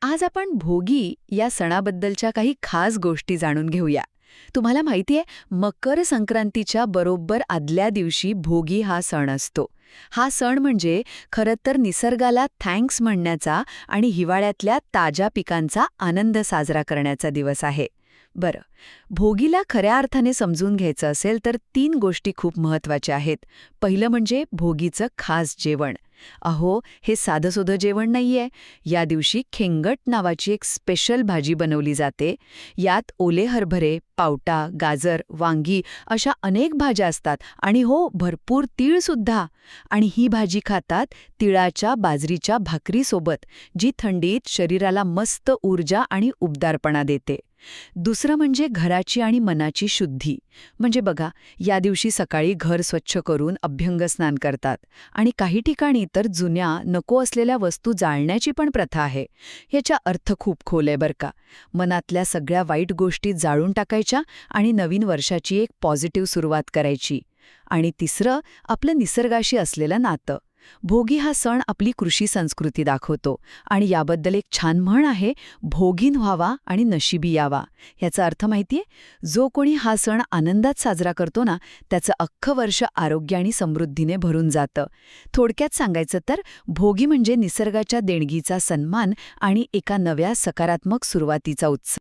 आज आपण भोगी या सणाबद्दलच्या काही खास गोष्टी जाणून घेऊया. तुम्हाला माहितीये, मकर संक्रांतीच्या बरोबर आदल्या दिवशी भोगी हा सण असतो. हा सण म्हणजे खरं तर निसर्गाला थँक्स म्हणण्याचा आणि हिवाळ्यातल्या ताज्या पिकांचा आनंद साजरा करण्याचा दिवस आहे. बरं, भोगीला खऱ्या अर्थाने समजून घ्यायचं असेल तर 3 गोष्टी खूप महत्त्वाच्या आहेत. पहिलं म्हणजे भोगीचं खास जेवण. अहो, हे साधंसुधं जेवण नाहीये. या दिवशी खेंगट नावाची एक स्पेशल भाजी बनवली जाते. यात ओले हरभरे, पावटा, गाजर, वांगी अशा अनेक भाज्या असतात आणि हो, भरपूर तीळसुद्धा. आणि ही भाजी खातात तिळाच्या बाजरीच्या भाकरीसोबत, जी थंडीत शरीराला मस्त ऊर्जा आणि उबदारपणा देते. दुसरं म्हणजे घराची आणि मनाची शुद्धी. म्हणजे बघा, या दिवशी सकाळी घर स्वच्छ करून अभ्यंगस्नान करतात आणि काही ठिकाणी तर जुन्या नको असलेल्या वस्तू जाळण्याची पण प्रथा आहे. याचा अर्थ खूप खोल आहे बरं का. मनातल्या सगळ्या वाईट गोष्टी जाळून टाकायच्या आणि नवीन वर्षाची एक पॉझिटिव्ह सुरुवात करायची. आणि तिसरं, आपलं निसर्गाशी असलेलं नातं. भोगी हा सण आपली कृषी संस्कृती दाखवतो आणि याबद्दल एक छान म्हण आहे, भोगीन व्हावा आणि नशिबी यावा. ह्याचा अर्थ माहितीये? जो कोणी हा सण आनंदात साजरा करतो ना, त्याचं अख्खं वर्ष आरोग्य आणि समृद्धीने भरून जातं. थोडक्यात सांगायचं तर भोगी म्हणजे निसर्गाच्या देणगीचा सन्मान आणि एका नव्या सकारात्मक सुरुवातीचा उत्सव.